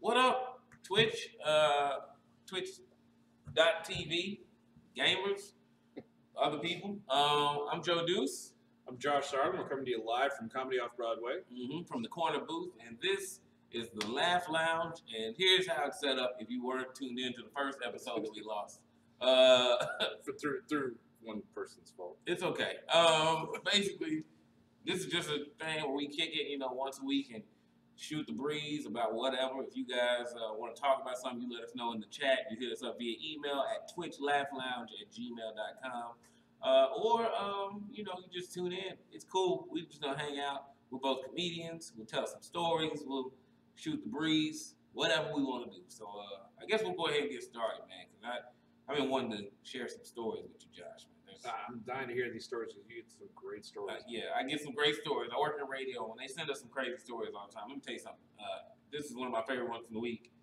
What up, Twitch? Twitch.tv, gamers, other people. I'm Joe Deuce. I'm Josh Sarden. We're coming to you live from Comedy Off Broadway. From the corner booth, and this is the Laugh Lounge. And here's how it's set up. If you weren't tuned in to the first episode that we lost, through one person's fault. It's okay. Basically, this is just a thing where we kick it, once a week and shoot the breeze about whatever. If you guys want to talk about something, you let us know in the chat. You hit us up via email at twitchlaughlounge@gmail.com. Or you just tune in. It's cool. We just gonna hang out. We're both comedians. We'll tell some stories. We'll shoot the breeze. Whatever we want to do. So I guess we'll go ahead and get started, man. Because I've been wanting to share some stories with you, Josh. Man. I'm dying to hear these stories because you get some great stories. Yeah, I get some great stories. I work in radio. When they send us some crazy stories all the time, let me tell you something. This is one of my favorite ones from the week.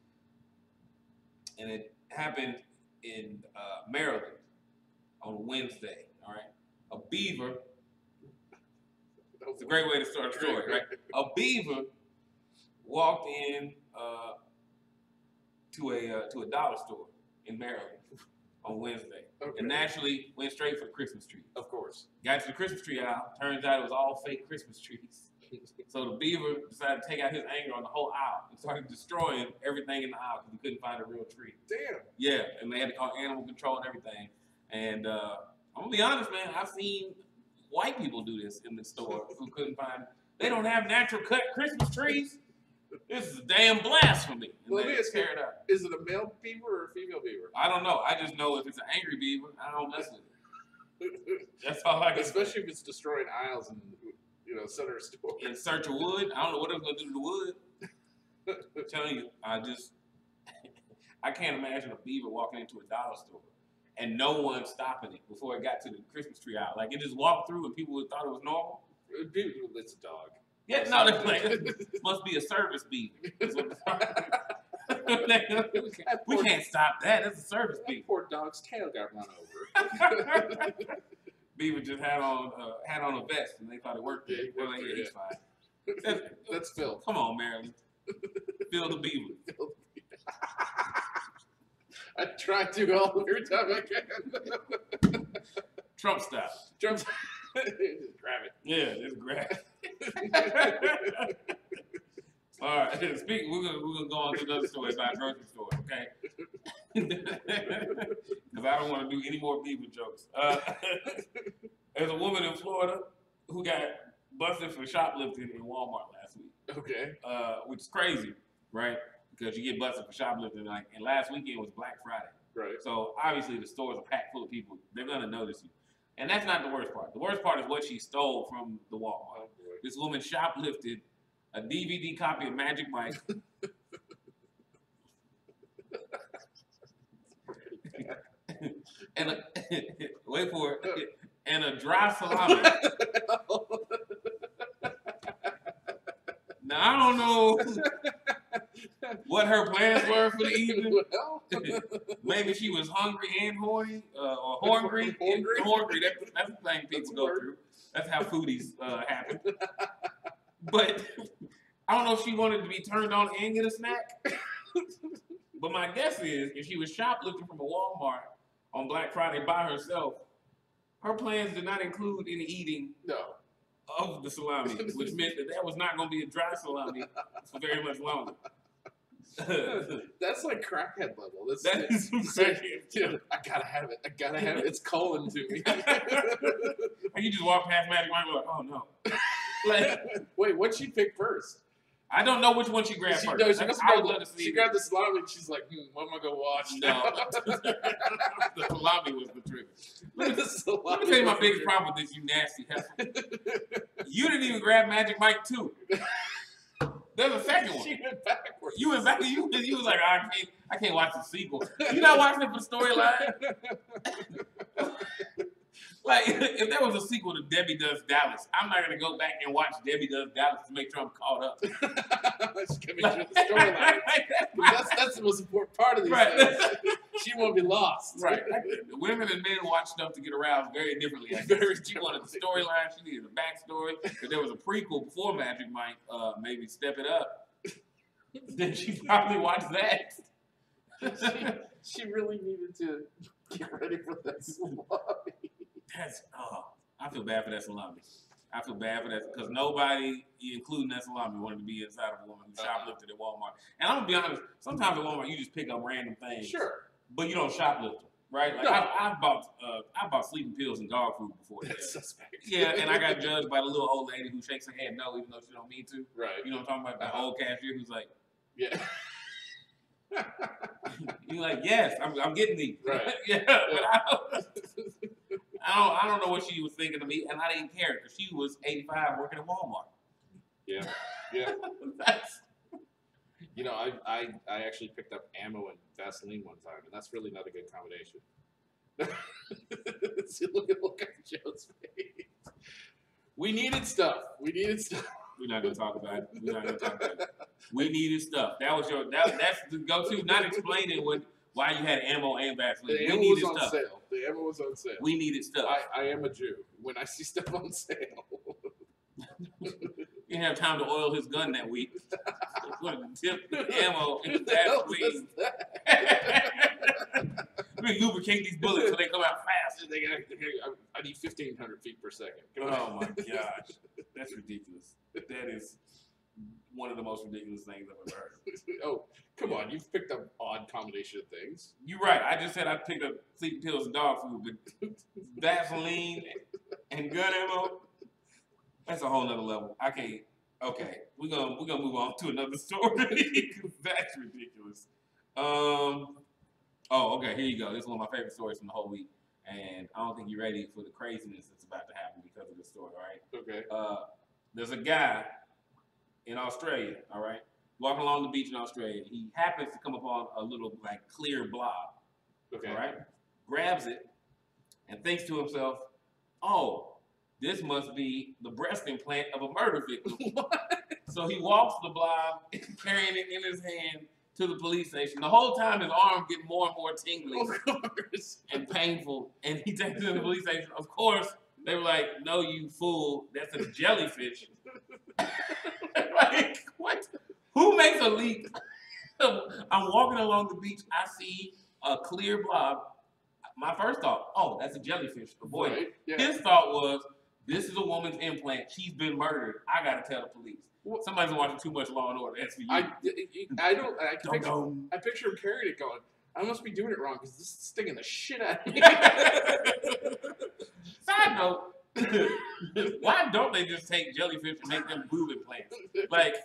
And it happened in Maryland on Wednesday, all right? A beaver, it's a great way to start a story, right? A beaver walked in to a dollar store in Maryland on Wednesday. Okay. And naturally went straight for the Christmas tree. Of course. Got to the Christmas tree aisle. Turns out it was all fake Christmas trees. So the beaver decided to take out his anger on the whole aisle and started destroying everything in the aisle because he couldn't find a real tree. Damn. Yeah, and they had to call animal control and everything. And I'm gonna be honest, man, I've seen white people do this in the store who couldn't find. They don't have natural cut Christmas trees. This is a damn blasphemy. Well, let me ask you, is it a male beaver or a female beaver? I don't know. I just know if it's an angry beaver, I don't mess with it. That's all I can Especially say. if it's destroying aisles in center store. In search of wood, I don't know what it's gonna do to the wood. I'm telling you, I can't imagine a beaver walking into a dollar store and no one stopping it before it got to the Christmas tree aisle. Like it just walked through and people would thought it was normal. It's a dog. Yeah, no, they're like, must be a service beaver. We can't stop that. That's a service beaver. Poor dog's tail got run over. Beaver just had on a vest and they thought it worked. Yeah, they're like, yeah, he's fine. That's Phil. Come on, Maryland. Phil the beaver. I try to every time I can. Trump style. Trump style. Just grab it. Yeah, just grab it. All right. Speaking, we're gonna go on to another story about a grocery store, okay? Because I don't want to do any more beaver jokes. There's a woman in Florida who got busted for shoplifting in Walmart last week. Okay. Which is crazy, right? Because you get busted for shoplifting, and last weekend was Black Friday. Right. So obviously the stores are packed full of people. They're gonna notice you. And that's not the worst part. The worst part is what she stole from the Walmart. Oh, this woman shoplifted a DVD copy of Magic Mike. And wait for it. And a dry salami. Now I don't know what her plans were for the evening. Maybe she was hungry and horny, or hungry. Hungry. That's the thing people go through. That's how foodies happen. But I don't know if she wanted to be turned on and get a snack. But my guess is, if she was shoplifting from a Walmart on Black Friday by herself, her plans did not include any eating of the salami, which meant that was not going to be a dry salami for very much longer. That's like crackhead level. That is some crackhead. Dude, I gotta have it. It's calling to me. And you just walk past Magic Mike and like, oh no. Wait, what'd she pick first? I don't know which one she grabbed first. No, she grabbed the salami and she's like, what am I going to watch? No. The salami was the trigger. Let me tell you my biggest problem with this, you nasty heifer. You didn't even grab Magic Mike 2. There's a second one. She went backwards. You was like, I can't watch the sequel. You not watching it for the storyline? Like, if there was a sequel to Debbie Does Dallas, I'm not going to go back and watch Debbie Does Dallas to make sure I'm caught up. She's going to make sure the storyline. That's the most important part of these things. She won't be lost. Right. Women and men watch stuff to get aroused very differently. She wanted the storyline. She needed a backstory. If there was a prequel before Magic Mike, maybe step it up. then she probably watched that. She really needed to get ready for that salami. I feel bad for that salami. I feel bad for that because nobody, including that salami, wanted to be inside of a woman who shoplifted at Walmart. And I'm gonna be honest, sometimes at Walmart you just pick up random things. Sure. But you don't shoplift them, right? Like No. I bought sleeping pills and dog food before that. That's suspect. Yeah, and I got judged by the little old lady who shakes her head no, even though she don't mean to. Right. You know what I'm talking about? The old cashier who's like, yeah. you're like, yes, I'm getting these. Right. Yeah. But I don't know what she was thinking of me, and I didn't care because she was 85 working at Walmart. Yeah. Yeah. That's, You know, I actually picked up ammo and Vaseline one time, and that's really not a good combination. See, look at Joe's face. We needed stuff. we're not gonna talk about it. We needed stuff. That's the go-to. Not explaining why you had ammo and Vaseline. The ammo was on sale. The ammo was on sale. We needed stuff. I am a Jew. When I see stuff on sale. He didn't have time to oil his gun that week. Tip ammo and Vaseline. We lubricate these bullets so they come out fast. I need 1,500 feet per second. Oh my gosh, that's ridiculous. That is one of the most ridiculous things I've ever heard. Oh, come on! You've picked up odd combination of things. You're right. I just said I picked up sleeping pills and dog food, but Vaseline and gun ammo. That's a whole nother level. I can't. Okay, we're gonna move on to another story because that's ridiculous. Oh, okay. Here you go. This is one of my favorite stories from the whole week, and I don't think you're ready for the craziness that's about to happen because of this story. All right. Okay. There's a guy in Australia. All right, walking along the beach in Australia. He happens to come upon a little like clear blob. Okay. All right. Grabs it and thinks to himself, "Oh, this must be the breast implant of a murder victim." So he walks the blob, carrying it in his hand to the police station. The whole time his arm getting more and more tingly and painful. And he takes it to the police station. Of course, they were like, "No, you fool, that's a jellyfish." Like, what? Who makes a leap? I'm walking along the beach. I see a clear blob. My first thought, oh, that's a jellyfish. Avoid it. Yeah. His thought was, this is a woman's implant. She's been murdered. I gotta tell the police. Somebody's watching too much Law and Order. That's for you. I picture him carrying it going, I must be doing it wrong because this is stinging the shit out of me. Side note, why don't they just take jellyfish and make them boob implants? Like,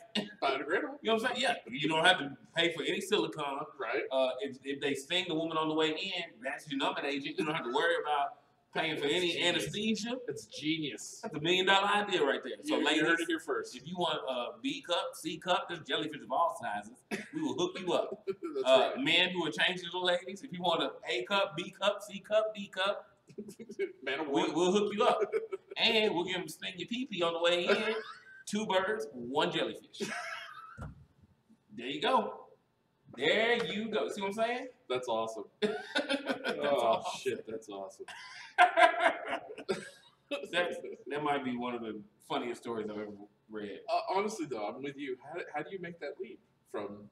biodegradable. You know what I'm saying? Yeah. You don't have to pay for any silicone. Right. If they sting the woman on the way in, that's your numbing agent. You don't have to worry about paying for any anesthesia. It's genius. That's $1 million idea right there. So, ladies, you heard it here first. If you want a B cup, C cup, there's jellyfish of all sizes. We will hook you up. That's right. Men who are changing to the ladies, if you want a A cup, B cup, C cup, D cup, we'll hook you up. And we'll give them sting your pee-pee on the way in. 2 birds, 1 jellyfish. There you go. There you go. See what I'm saying? That's awesome. Awesome. Shit, that's awesome. That might be one of the funniest stories I've ever read. Honestly, though, I'm with you. How do you make that leap from?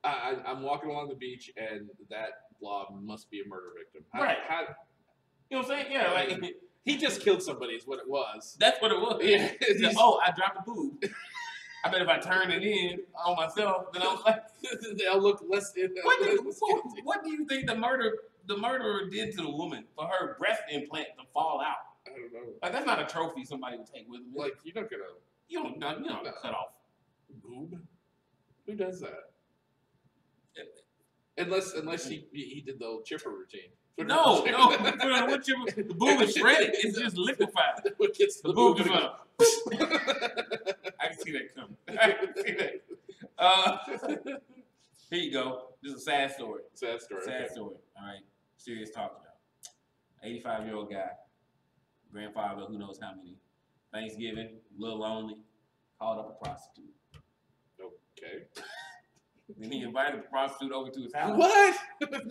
I'm walking along the beach and that blob must be a murder victim. Right. You know what I'm saying? Yeah, like he just killed somebody. Is what it was. That's what it was. Yeah. Oh, I dropped a boob. I bet if I turn it in on myself, then I'm like, they'll look less. What do you think the murderer did to the woman for her breast implant to fall out? I don't know. Like that's not a trophy somebody would take with them. Like you're not gonna. You don't cut off boob. Who does that? Unless he did the old chipper routine. No. The boob is shredded. It's just liquefied. The boob just went. I can see that coming. I can see that. Here you go. This is a sad story. Sad story. All right. Serious talk now. 85-year-old guy, grandfather, who knows how many. Thanksgiving, a little lonely, called up a prostitute. Okay. Then he invited the prostitute over to his house. What?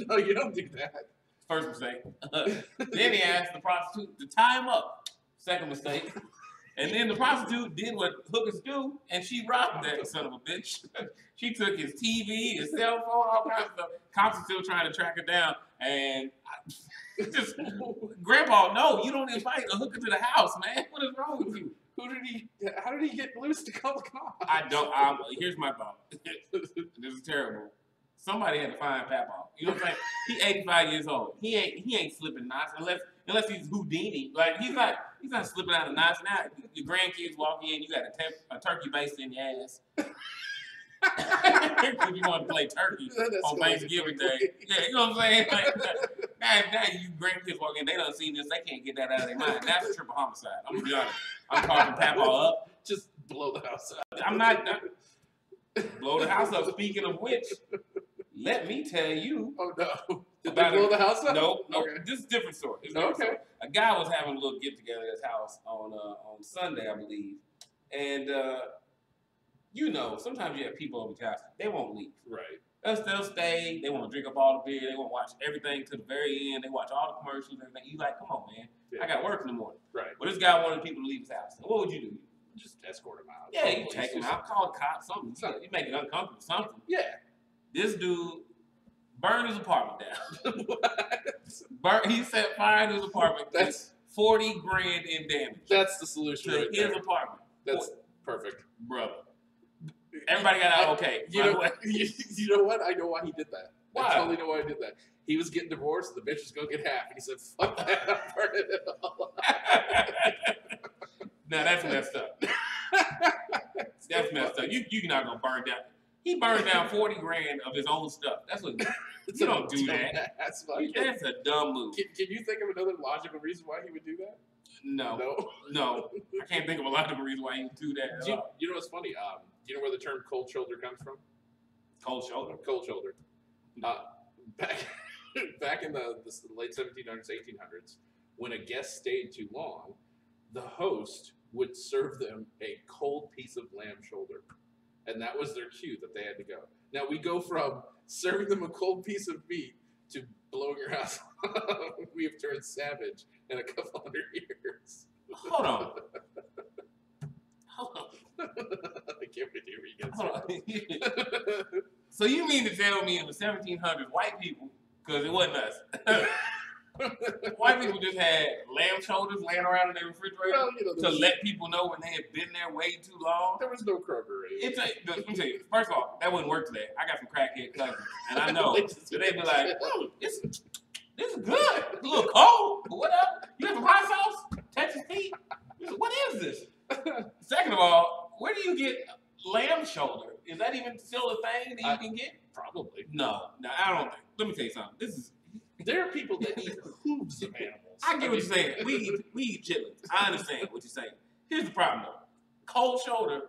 No, you don't do that. First mistake. Then he asked the prostitute to tie him up. Second mistake. And then the prostitute did what hookers do, and she robbed that son of a bitch. She took his TV, his cell phone, all kinds of stuff. Cops are still trying to track her down. And Grandpa, no, you don't invite a hooker to the house, man. What is wrong with you? How did he get loose to call the cops? I don't. Here's my thought. This is terrible. Somebody had to find Papa. You know what I'm saying? He 85 years old. He ain't slipping knots unless he's Houdini. Like he's not slipping out of knots now. Your grandkids walk in, you got a turkey based in your ass. Because you want to play turkey on Thanksgiving Day. Yeah, you know what I'm saying? Like, now you grandkids walk in, they done seen this, they can't get that out of their mind. That's a triple homicide. I'm gonna be honest. I'm talking Papa up. Just blow the house up. I'm not blow the house up. Speaking of which, let me tell you. Oh no! Did they blow the house up? No. Okay. This is a different story. Okay. A guy was having a little get together at his house on Sunday, I believe, and you know, sometimes you have people over your house, they won't leave. Right. They'll stay. They want to drink up all the beer. They want to watch everything to the very end. They watch all the commercials and everything. You like, come on, man. Yeah. I got work in the morning. Right. But this guy wanted people to leave his house. What would you do? Just escort him out. Yeah, you take him out, call the cops, something. You make it uncomfortable, something. Yeah. This dude burned his apartment down. What? He set fire to his apartment. That's $40,000 in damage. That's the solution to right his there. apartment. That's perfect. Brother. Everybody got out okay. You know what? I know why he did that. Why? I totally know why he did that. He was getting divorced. The bitch was going to get half. And he said, fuck that. I'm burning it all. Now, that's messed up. That's messed up. You're not going to burn down. He burned down $40,000 of his own stuff. That's what you don't do that. That's a dumb move. Can you think of another logical reason why he would do that? No. I can't think of a logical reason why he would do that. You know what's funny? Do you know where the term cold shoulder comes from? Cold shoulder? Cold shoulder. Back in the late 1700s, 1800s, when a guest stayed too long, the host would serve them a cold piece of lamb shoulder. And that was their cue that they had to go. Now we go from serving them a cold piece of meat to blowing your house up. We have turned savage in a couple hundred years. Hold on. I can't wait to hear you get So you mean to tell me in the 1700s, white people, because it wasn't us, white people just had lamb shoulders laying around in their refrigerator to let people know when they had been there way too long? There was no Kroger. Let me tell you, first of all, that wouldn't work today. I got some crackhead cousins, and I know that they'd be like, this is good. It's a little cold, but what up? You got some hot sauce? Texas Pete? What is this? Second of all, where do you get lamb shoulder? Is that even still a thing that you can get? Probably. No, I don't think. Let me tell you something. There are people that eat hooves of animals. I get what you're saying. We eat chitlins. I understand what you're saying. Here's the problem though. Cold shoulder,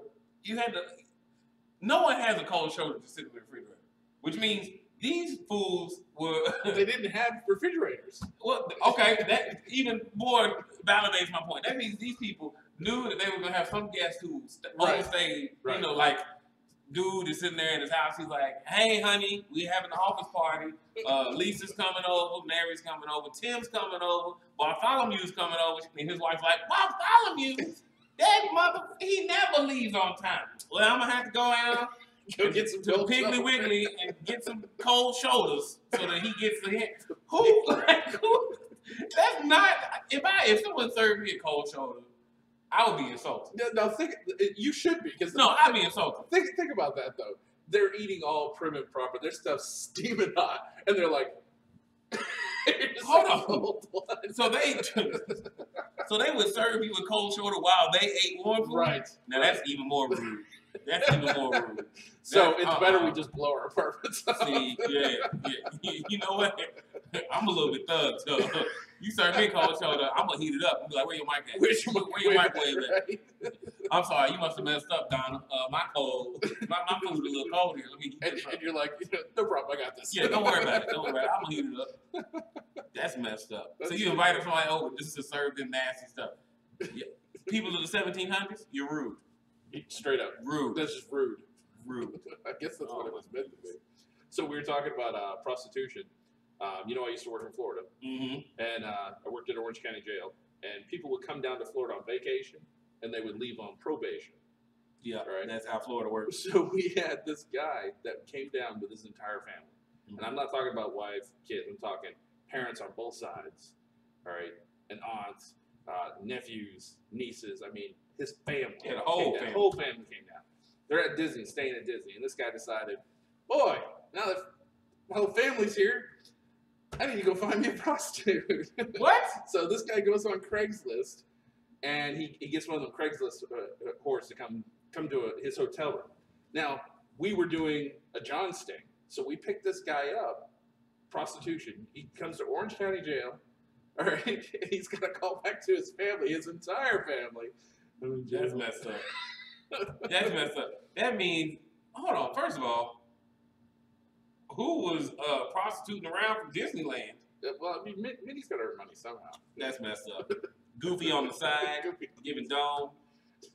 no one has a cold shoulder to sit in the refrigerator. Which means these fools were they didn't have refrigerators. Well, okay, that even more validates my point. That means these people knew that they were gonna have some guest who overstayed, you know, like dude is sitting there in his house. He's like, "Hey, honey, we having an office party. Lisa's coming over, Mary's coming over, Tim's coming over, Bartholomew's coming over." And his wife's like, "Bartholomew, that mother, he never leaves on time. Well, I'm gonna have to go out, go get some Piggly Wiggly and get some cold shoulders so that he gets the hint." Who? That's not. If someone served me a cold shoulder, I would be insulted. No, you should be. I'd be insulted. Think about that, though. They're eating all prim and proper. Their stuff's steaming hot. And they're like, hold on. So they would serve you a cold shoulder while they ate warm food? Right. Now, that's even more rude. That's even more rude. So it's better we just blow our apartments up. See, yeah. You know what? I'm a little bit thug, so you serve me a cold shoulder, I'm gonna heat it up. I'm like, where your mic at? Where your microwave at? Right? I'm sorry, you must have messed up, Donna. My food's a little cold here. Let me get and you're like, no problem, I got this. Yeah, don't worry about it. I'm gonna heat it up. That's messed up. So you invited somebody over just to serve them nasty stuff. Yeah. People of the 1700s, you're rude. Straight up. Rude. That's just rude. Rude. I guess that's what it was meant to be. So we were talking about prostitution. You know, I used to work in Florida, and I worked at Orange County Jail, and people would come down to Florida on vacation and they would leave on probation. Yeah, right. That's how Florida works. So we had this guy that came down with his entire family, and I'm not talking about wife, kids. I'm talking parents on both sides, all right, and aunts, nephews, nieces. I mean, his family. Yeah, the whole family. The whole family came down. They're at Disney, staying at Disney, and this guy decided, boy, now that my whole family's here, I need to go find me a prostitute. What? So this guy goes on Craigslist, and he gets one of them Craigslist whores to come to his hotel room. Now, we were doing a John sting, so we picked this guy up, prostitution. He comes to Orange County Jail, all right? He's got to call back to his family, his entire family. That's messed up. That's messed up. That means, hold on, first of all, who was prostituting around from Disneyland? Well, I mean, Minnie's got to earn money somehow. That's messed up. Goofy on the side, giving dome.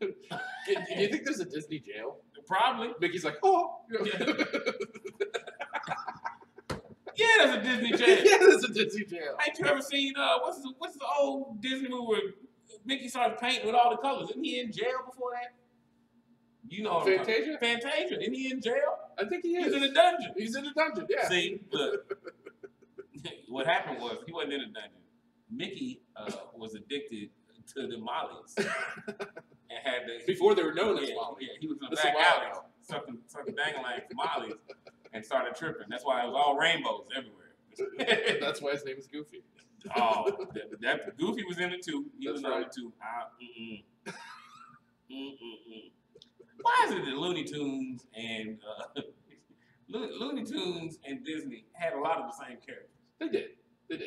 Do you think there's a Disney jail? Probably. Mickey's like, oh. Yeah. Yeah, there's a Disney jail. Yeah, there's a Disney jail. Ain't you ever seen what's the old Disney movie where Mickey started painting with all the colors? Isn't he in jail before that? You know, Fantasia? Fantasia. Isn't he in jail? I think he is. He's in a dungeon. He's in a dungeon. Yeah. See, look. What happened was he wasn't in a dungeon. Mickey was addicted to the mollies and had the before they were known as mollies. Yeah, he was in the back alley sucking dangling mollies and started tripping. That's why it was all rainbows everywhere. That's why his name is Goofy. Oh, that Goofy was in it too. He That's was right. in it too. Why is it that Looney Tunes and Looney Tunes and Disney had a lot of the same characters? They did.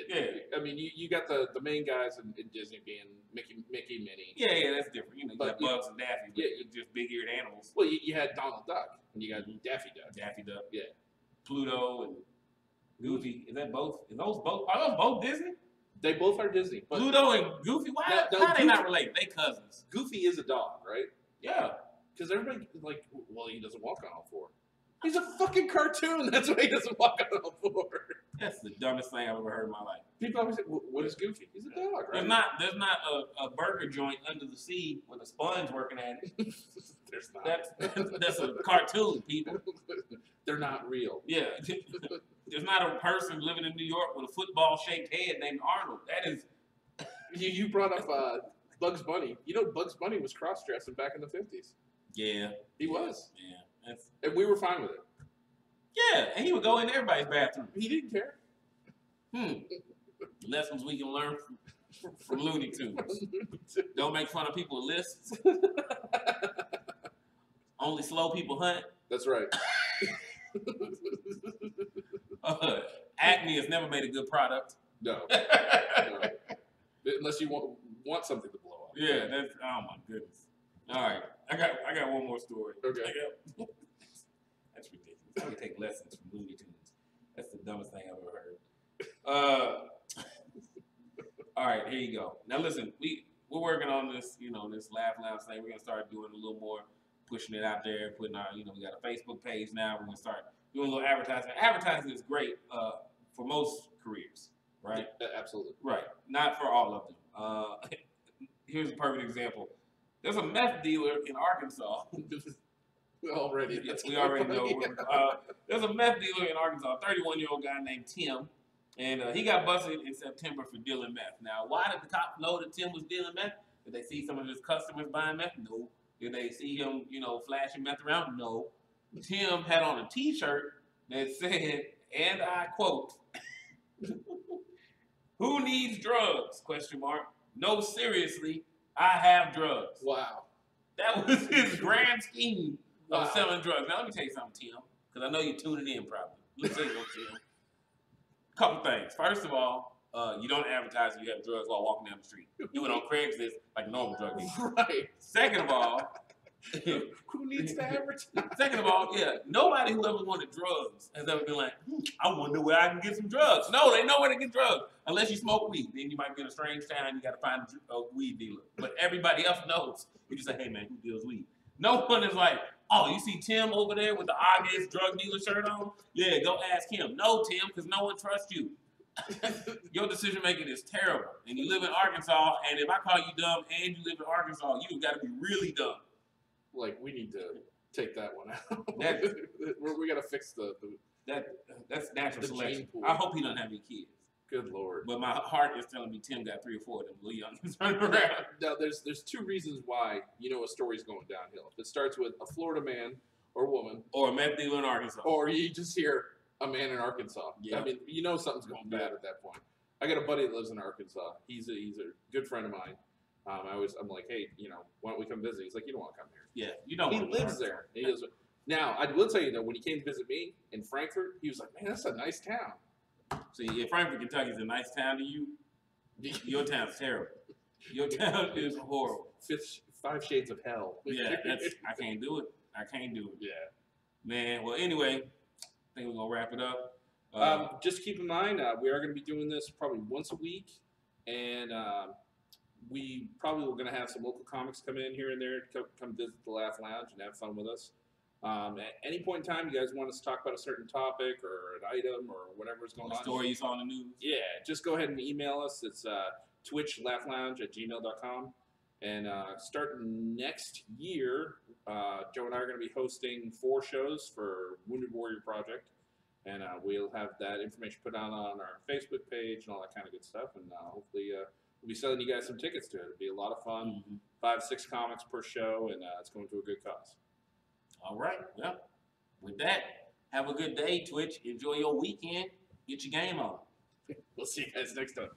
Yeah. I mean, you got the main guys in Disney being Mickey, Minnie. Yeah, that's different. You know, you But, got Bugs and Daffy, but just big-eared animals. Well, you had Donald Duck, and you got Daffy Duck. Daffy Duck. Yeah. Pluto and Goofy. Is that both? Are those both Disney? They both are Disney. But Pluto and Goofy? How are they not related? They cousins. Goofy is a dog, right? Yeah. Because everybody like, well, he doesn't walk on all four. He's a fucking cartoon. That's why he doesn't walk on all four. That's the dumbest thing I've ever heard in my life. People always say, what is Goofy? He's a dog, right? There's not a burger joint under the sea with a sponge working at it. There's not. That's a cartoon, people. They're not real. Yeah. There's not a person living in New York with a football-shaped head named Arnold. That is... You brought up Bugs Bunny. You know Bugs Bunny was cross-dressing back in the 50s. Yeah. He was. Yeah. And we were fine with it. Yeah, and he would go in everybody's bathroom. He didn't care. Lessons we can learn from Looney Tunes. Don't make fun of people with lists. Only slow people hunt. That's right. Acme has never made a good product. No. Unless you want something to blow up. Yeah, that's, oh my goodness. All right, I got one more story. Okay. That's ridiculous. I would take lessons from Looney Tunes. That's the dumbest thing I've ever heard. All right, here you go. Now listen, we're working on this, this Laugh Lounge thing. We're gonna start doing a little more, pushing it out there, putting our, we got a Facebook page now. We're gonna start doing a little advertising. Advertising is great for most careers, right? Yeah, absolutely. Right. Not for all of them. Here's a perfect example. There's a meth dealer in Arkansas. We already know. There's a meth dealer in Arkansas, a 31-year-old guy named Tim, and he got busted in September for dealing meth. Now, why did the cops know that Tim was dealing meth? Did they see some of his customers buying meth? No. Did they see him, flashing meth around? No. Tim had on a T-shirt that said, and I quote, "Who needs drugs? ? No, seriously, I have drugs." Wow. That was his grand scheme of selling drugs. Now, let me tell you something, Tim, because I know you're tuning in probably. Let me tell you something, Tim. Couple things. First of all, you don't advertise that you have drugs while walking down the street. You went on Craigslist like a normal drug dealer. Right. Second of all, who needs to advertise? Second of all, nobody who ever wanted drugs has ever been like, I wonder where I can get some drugs. No, they know where to get drugs. Unless you smoke weed. Then you might be in a strange town, you got to find a weed dealer. But everybody else knows. You just say, hey man, who deals weed? No one is like, oh, you see Tim over there with the obvious drug dealer shirt on? Yeah, go ask him. No, Tim, because no one trusts you. Your decision making is terrible, and you live in Arkansas. And if I call you dumb and you live in Arkansas, you got to be really dumb. Like, we need to take that one out. That- we got to fix That's natural the selection. gene pool. I hope he doesn't have any kids. Good Lord. But my heart is telling me Tim got 3 or 4 of them little youngins running around. Now, there's 2 reasons why a story's going downhill. If it starts with a Florida man or woman, Or a meth dealer in Arkansas. or you just hear a man in Arkansas. Yeah. I mean, something's going bad at that point. I got a buddy that lives in Arkansas. He's a good friend of mine. I'm like, hey, why don't we come visit? He's like, you don't want to come here. Yeah, you don't. He lives there. And he goes, now, I will tell you, though, when he came to visit me in Frankfurt, he was like, man, that's a nice town. See, if Frankfort, Kentucky is a nice town to you, your town's terrible. Your town is horrible. 5 shades of hell. Yeah, I can't do it. I can't do it. Yeah. Man, well, anyway, I think we're going to wrap it up. Just keep in mind, we are going to be doing this probably once a week, and we probably are going to have some local comics come in here and there to come visit the Laugh Lounge and have fun with us. At any point in time, you guys want us to talk about a certain topic or an item or whatever's going on. Story you saw in the news. Yeah, just go ahead and email us. It's twitchlaughlounge@gmail.com. And starting next year, Joe and I are going to be hosting 4 shows for Wounded Warrior Project. And we'll have that information put out on our Facebook page and all that kind of good stuff. And hopefully we'll be selling you guys some tickets to it. It'll be a lot of fun. 5-6 comics per show, and it's going to a good cause. All right. Well, with that, have a good day, Twitch. Enjoy your weekend. Get your game on. We'll see you guys next time.